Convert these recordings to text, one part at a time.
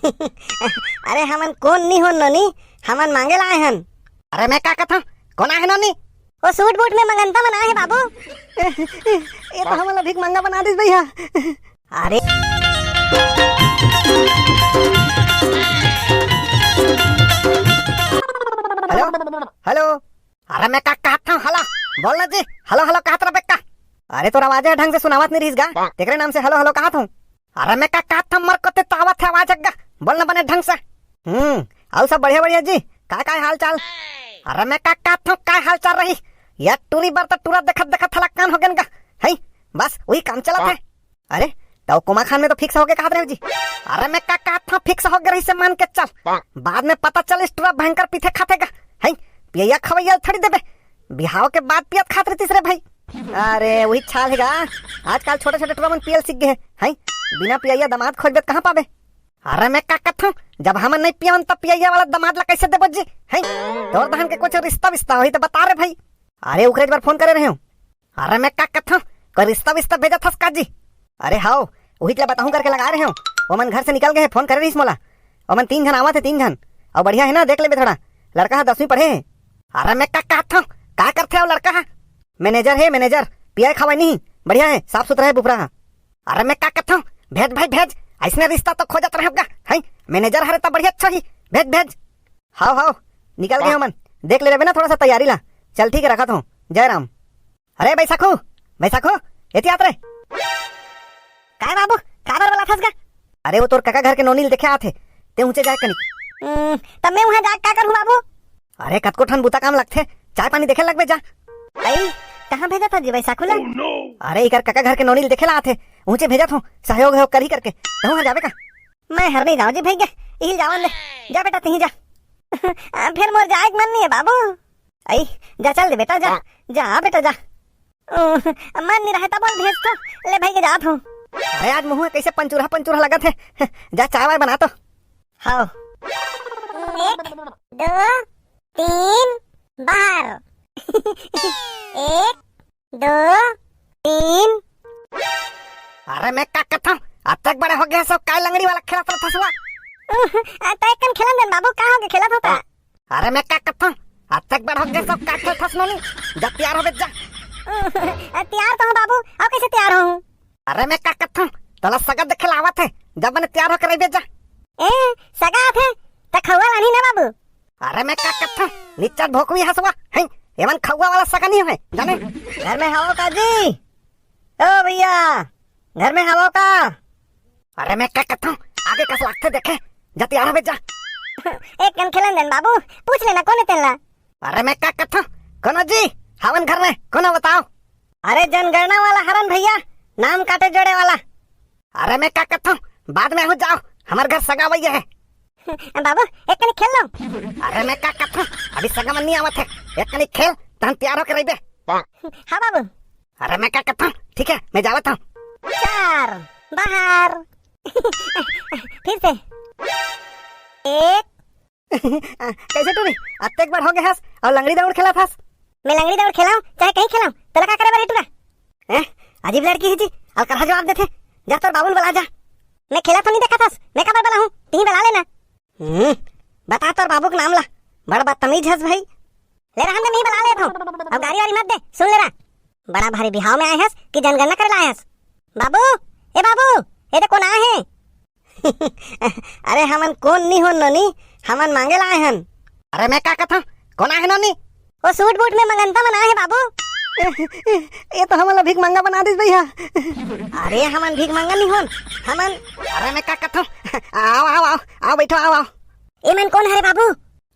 अरे हमन कौन नहीं हो नोनी, हमन मांगे लाए हन। अरे मैं क्या कहता कौन है नोनी? वो सूट बूट में मंगनता बना है बाबू। ये तो हमारा भीख मंगा बना दिस भैया। अरे हेलो हेलो, अरे मैं क्या कहता हूँ हला बोलना जी, हेलो हेलो कहत रहा बेटा। अरे तो आवाज ढंग से सुनावत नहीं रहीस गा, तेरे नाम से हेलो हेलो कहत हूँ। अरे मैं क्या कहता हूँ मर को ते तावत है आवाज अग्गा, बोलना बने ढंग से। आओ सब बढ़िया बढ़िया जी, का हाल चाल? अरे मैं क्या कहता हूँ का हाल चाल रही यार, टूरी बार तो टूरा देखत देखत थला कान हो गन गा है, बस वही काम चलत है। अरे तो कुमा खान में तो फिक्स हो गए कहत रहे जी। अरे मैं क्या कहता हूँ फिक्स हो गए से मान के चल, बाद में पता चल टूरा भयंकर पीछे खातेगा है, पिया खवैया थड़ी देबे, बिहाव के बाद पियत खात रही तीसरे भाई। अरे वही छाल है आजकल छोटे छोटे टूरा मन पियल सीख गए हैं, बिना पिया दामाद खोजबे कहाँ पाबे। अरे मैं क्या कहता हूँ जब हम नहीं पियन तब पिया वाला दामाद ला कैसे देबो जी है, तोर बहन के कुछ रिश्ता विस्ता होई तो बता रे भाई। अरे उखरे बार फोन करे रहे हूँ। अरे मैं क्या कहता हूँ कोई रिश्ता विस्ता भेजा था का जी? अरे हाँ वही के बताऊँ करके लगा रहे हूँ, वो मन घर से निकल गए फोन कर रही मोला, और मन 3 जन आवा थे 3 जन, और बढ़िया है ना देख ले थोड़ा, लड़का है 10वीं पढ़े है। अरे मैं क्या कहता हूँ क्या करते हो लड़का है? मैनेजर है मैनेजर, पिया खावा नहीं, बढ़िया है साफ सुथरा है बुफरा। अरे मैं क्या कहता हूँ भेज भाई भेज, ऐसने रिश्ता तो खोजत रहेगा है, मैनेजर हरे तो बढ़िया अच्छा ही, भेज भेज। हाँ हाँ निकल गए मन, देख ले रहे ना थोड़ा सा तैयारी ला, चल ठीक है रखा हूँ, जय राम। अरे बैसाखो बैसाखो एती आत रे काय बाबू काबर वाला फंस गा? अरे वो तोर काका घर के नोनील देखे आते ते ऊंचे जाए कनी, तब मैं वहां जा क्या करूं बाबू? अरे कतको ठन बुता काम लगथे, चाय पानी देखे लगबे जा। आई कहां भेजा था जी बैसाखो ला? अरे इकर काका घर के नोनील देखे ला आते, ऊंचे भेजा थो सहयोग है करी करके, तहु जाबे का? मैं हर नहीं जाऊं जी भैया, इहिल जावन ले, जा बेटा तही जा। फिर मोर जाए मन नहीं है बाबू। आई जा चल दे बेटा, जा जा बेटा जा। मन नहीं रहता बोल भेज तो ले भैया जात हूं। अरे आज मुंह कैसे पंचूरा लगा थे, जा चाय वाय बना तो। हाँ 1 2 3 बाहर 1 2 3। अरे मैं क्या कहता हूँ अब तक बड़े हो गया सब, काय लंगड़ी वाला खेला था फसवा तय कन खेलन देन बाबू, कहाँ के खेला होता? अरे मैं क्या कहता हूँ अब तक बड़ा हो गया सब, काय खेल फसनो नहीं, जब तैयार हो बे जा। तैयार तो हूँ बाबू, अब कैसे तैयार हूँ? अरे मैं क्या कहता हूँ तोला सगा देखे लावत है, जब मैंने तैयार होकर आई बेजा। सगा थे त खौवा लानी ना बाबू। अरे मैं क्या कहता हूँ नीचा भोकवी हसवा है, एमन खौवा वाला सगा नहीं है जाने। घर में हवो का जी? ओ भैया घर में हवो का? अरे मैं क्या कहता हूँ आगे कस लगते देखे, जा तैयार हो बेजा। एक कन खेलन देन बाबू, पूछ लेना कौन है तेला? अरे मैं क्या कहता हूँ कौन जी हवन घर में कौन बताओ? अरे जनगणना वाला हरन भैया, नाम काटे जोड़े वाला। अरे मैं क्या कहता हूँ बाद में हो जाओ, हमारे घर सगा भैया है। बाबू एक कनी खेल लो। अरे मैं क्या कहता हूँ अभी सगा मन नहीं आवत है, एक कनी खेल तहन तैयार होकर आई बे। हाँ बाबू। अरे मैं क्या कहता हूँ ठीक है मैं जावत हूँ। 4 बाहर फिर से 1। कैसे टूरी अब तक बार हो गया हस, और लंगड़ी दौड़ खेला था? मैं लंगड़ी दौड़ खेलाऊं चाहे कहीं खेलाऊं, तेरा क्या करे बारे टूरा? अजीब लड़की है जी, और कहा जवाब देते, जा तोर बाबू बुला जा। मैं खेला तो नहीं देखा था, मैं कब बुला हूँ, तीन बुला लेना। बता तोर बाबू का नाम ला, बड़ा बदतमीज हस भाई। ले रहा नहीं बुला लेता हूँ, अब गाड़ी वाड़ी मत दे, सुन ले रहा। बड़ा भारी बिहाव में आए हस कि जनगणना करे लाए हस? बाबू ए बाबू ये तो कौन आए हैं? अरे हमन कौन नहीं हो नोनी, हमन मांगे लाए हन। अरे मैं क्या कहता हूँ कौन आए नोनी? वो सूट बूट में मंगनता बना है बाबू। ये तो हमारा भीख मंगा बना दिस भैया। अरे हमन भीख मंगा नहीं होन हमन। अरे मैं क्या कहता हूँ आओ आओ आओ आओ बैठो आओ आओ। ये मन कौन है बाबू?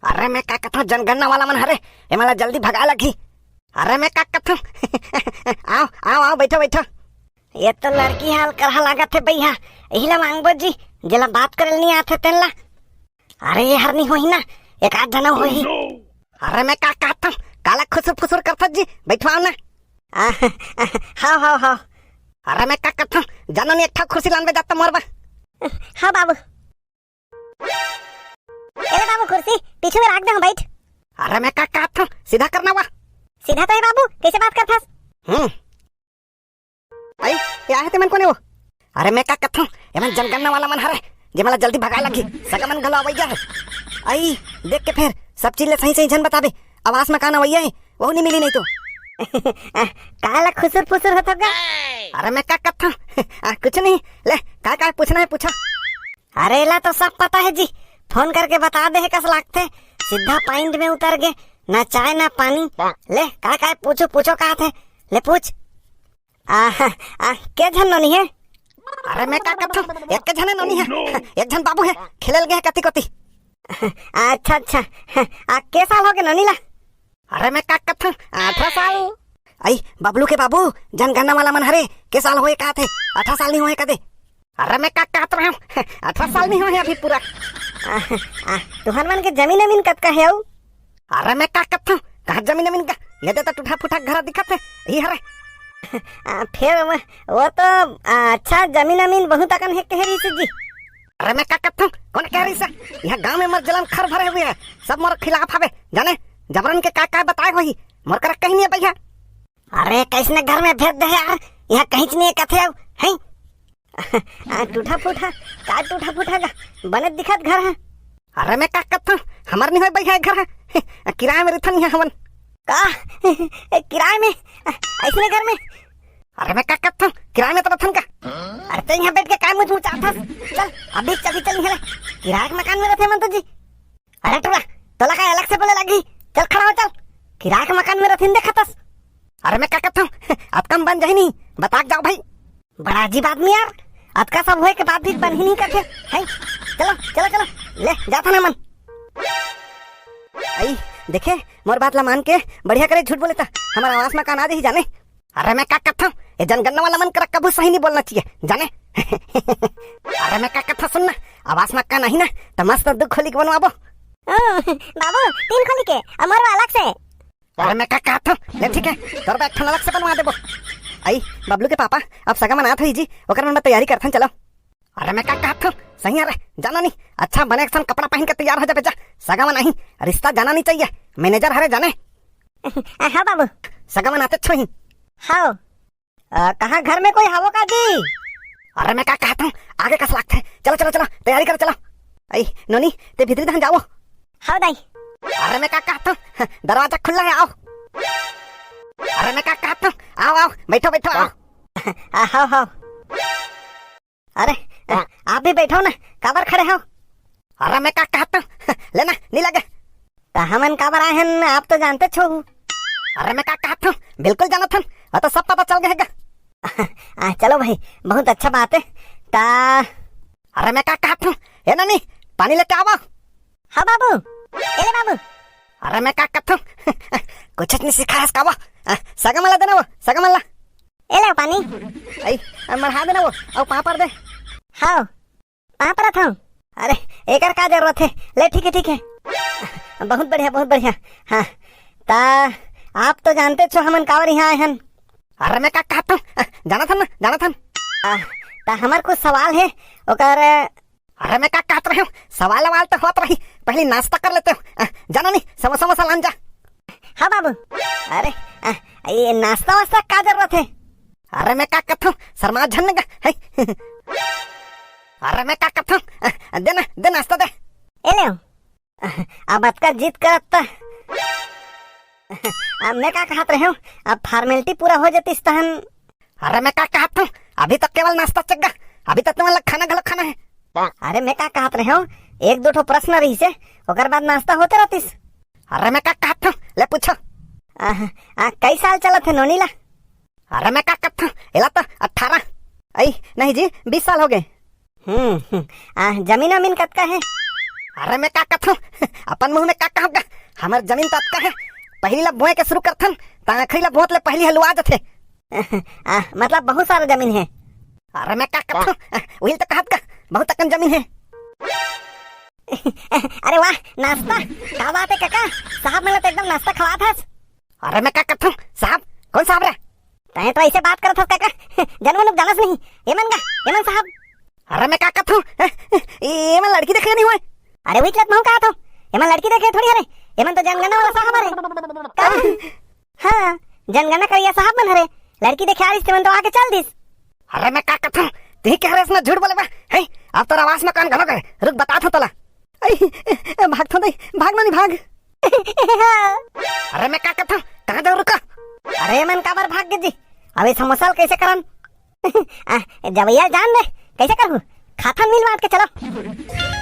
अरे मैं क्या कहता हूँ जनगणना वाला मन हरे, ये मला जल्दी भगा लगी। अरे मैं क्या कहता हूँ आओ आओ आओ बैठो बैठो। ये तो लड़की हाल करहा लागत है भैया, यही ला मांगबो जी, जेला बात करल नहीं आथे तेला। अरे ये हर नहीं होही ना, एक आध जना होही। अरे मैं क्या कहता हूँ काला खुसुर फुसुर करता जी, बैठो आओ ना। हाँ हाँ हाँ। अरे मैं क्या कहता हूँ जानो नहीं एक कुर्सी लान में जाता मोरबा। हाँ बाबू। ए बाबू कुर्सी पीछे में रख दे, बैठ। अरे मैं क्या कहता हूँ सीधा करना वा। सीधा तो है बाबू, कैसे बात करता? आई क्या है ते मन कोने वो? अरे मैं क्या कहता हूँ ये मन जनगणना वाला मन हरे, जे मला जल्दी भगा लगी सगमन घलो अवैया है। आई देख के फिर सब चीज ले सही सही जन बताबे आवाज में कान अवैया है वो नहीं मिली नहीं तो काला खुसुर फुसुर होता गा। अरे मैं क्या करता हूँ कुछ नहीं ले क्या क्या पूछना है पूछो। अरे ला तो सब पता है जी, फोन करके बता दे है कस लागते, सीधा पॉइंट में उतर गए, ना चाय ना पानी। ले का का पूछो पूछो कहा थे, ले पूछ। के झन नोनी है? अरे मैं क्या करता हूँ एक के झने नोनी है एक झन बाबू है खिलल गए कति कति। अच्छा अच्छा के साल हो गए नोनी ला? अरे मैं क्या करता हूँ 18 साल। आई बबलू के बाबू जनगणना वाला मन हरे के साल होए का थे 18 साल नहीं होए कदे। अरे मैं क्या कहता रहा हूँ 18 साल नहीं होए अभी पूरा। तुहर मन के जमीन अमीन कत का है? अरे मैं क्या करता हूँ कहा जमीन अमीन का ये देता टूटा फूटा घर दिखत है ये हरे। फिर वो तो अच्छा जमीन अमीन बहुत अकन है कह रही से जी। अरे मैं क्या करता हूँ कौन कह रही से यहाँ गांव में मर जलन खर भरे हुए है सब मोर खिलाफ हवे जाने जबरन के का बताए होई मोर कर कहीं नहीं भैया। अरे कैसने घर में भेज दे यार, यहाँ कहीं नहीं कथे है टूटा फूटा का टूटा फूटा का बने दिखत घर है। अरे मैं क्या करता हूँ हमार नहीं हो भैया घर है किराए में रहता नहीं हमन का किराए में ऐसे घर में। अरे मैं क्या करता हूँ किराए में तो रथन का। अरे तो यहाँ बैठ के काय मुझ चाहता चल अभी चल है किराए के मकान में रहते मन तो जी। अरे टूरा तो लगा अलग से बोले लगी चल खड़ा हो चल किराए के मकान में रहते देखा। अरे मैं क्या करता हूँ अब कम बन जाए नहीं बता जाओ भाई। बड़ा अजीब आदमी यार, आज का सब हुए के बाद भी बन ही नहीं करते है। चलो चलो चलो ले जाता ना मन। आई देखे मोर बात ला मान के बढ़िया करे झूठ बोले था हमारा आवाज में कान आ ही जाने। अरे मैं क्या करता हूँ ये जनगणना वाला मन कर कभी सही नहीं बोलना चाहिए जाने। अरे मैं क्या करता सुनना आवाज में कान नहीं ना तो मस्त दुख खोली के बनवाबो। बाबू 3 खोली के अमर अलग से। अरे मैं क्या कहता हूँ ले ठीक है तोर बैठ अलग से बनवा देबो। आई बबलू के पापा अब सगा मनात हुई जी ओकर मन में तैयारी करथन चलो। अरे मैं क्या कहता हूँ सही अरे जाना नहीं अच्छा बने एक कपड़ा पहन के तैयार हो जा बेटा सगा में नहीं रिश्ता जाना नहीं चाहिए मैनेजर हरे जाने। हाँ बाबू सगा में आते छो ही। हाँ कहाँ घर में कोई हवो का जी? अरे मैं क्या कहता हूँ आगे कस लगता है चलो चलो चलो तैयारी कर चलो। आई नोनी ते भीतरी धन जाओ। हाँ दाई। अरे मैं क्या कहता हूँ दरवाजा खुला है आओ। अरे मैं क्या कहता हूँ आओ आओ बैठो बैठो आओ। हाँ हाँ अरे आप भी बैठो ना काबर खड़े हो? अरे मैं क्या कहता हूँ लेना नहीं लगे हमन काबर आए हैं आप तो जानते छो। अरे मैं क्या कहता हूँ बिल्कुल जाना था तो सब पता चल गएगा। चलो भाई बहुत अच्छा बात है ता। अरे मैं क्या कहता हूँ ये ना नहीं पानी लेते आओ। हाँ बाबू एले बाबू। अरे मैं क्या कहता हूँ कुछ नहीं सिखाया इसका वो सगा मला देना वो सगा मला एले पानी आई मढ़ा देना वो और पाँव पर दे। हाँ पाँव पर था। अरे एक का जरूरत है ले ठीक है बहुत बढ़िया। हाँ ता आप तो जानते छो हमन कावर यहाँ आए हैं। अरे मैं क्या कहता हूँ जाना था ता हमार कुछ सवाल है ओकर। अरे मैं क्या कहता रहा हूँ सवाल तो होत रही पहले नाश्ता कर लेते हो जाना नहीं समोसा लान जा। हाँ बाबू अरे ये नाश्ता वास्ता क्या जरूरत है? अरे मैं क्या कहता हूँ शर्मा झन है। अरे मैं क्या कहता हूँ दे नाश्ता दे। ले अब अतका जीत करता अब मैं क्या कहत रहे हूँ अब फॉर्मेलिटी पूरा हो जाती इस तहन। अरे मैं क्या कहता हूँ अभी तक केवल नाश्ता चक्का अभी तक तुम्हारा खाना गलत खाना है। अरे मैं क्या कहत रहे हूँ 1-2 प्रश्न रही से ओकर बाद नाश्ता होते रहतीस। अरे मैं क्या कहता हूँ ले पूछो। कई साल चलत है नोनी ला? अरे मैं क्या कहता हूँ एला तो 18 आई नहीं जी 20 साल हो गए। जमीन अमीन कतका है? अरे मैं क्या कहता हूँ अपन मुंह में क्या कहूँगा हमार जमीन तो अतका है पहली ला बोए के शुरू करथन आखिरी ला बहुत ले पहली हलवा जाते। मतलब बहुत सारा जमीन है। अरे मैं क्या कहता हूँ वही तो कहत का बहुत अकन जमीन है। अरे वाह नाश्ता क्या बात है काका साहब मिला तो एकदम नाश्ता खवा था। अरे मैं क्या कहता हूँ साहब कौन साहब रे? तय तो ऐसे बात करत काका जनमन जानस नहीं एमन साहब। अरे मैं क्या कहता हूँ एमन लड़की देखे नहीं हुए? अरे वही चलत मैं कहा था एमन लड़की देखे थोड़ी अरे एमन तो जनगणना वाला साहब अरे। हाँ जनगणना करिया साहब मन हरे लड़की देखे आ रही मन तो आके चल दिस। अरे मैं क्या कहता हूँ ती कह रहे इसने झूठ बोले बा है। अब तो आवाज में कान घलो करे, रुक बता था तला। भाग तो नहीं, भाग नहीं भाग। अरे मैं क्या करता हूँ, कहाँ जाऊँ, रुका। अरे मन काबर भाग गए जी, अभी समोसा कैसे करन। जब यार जान दे कैसे करूँ, खाता मिल बांट के चलो।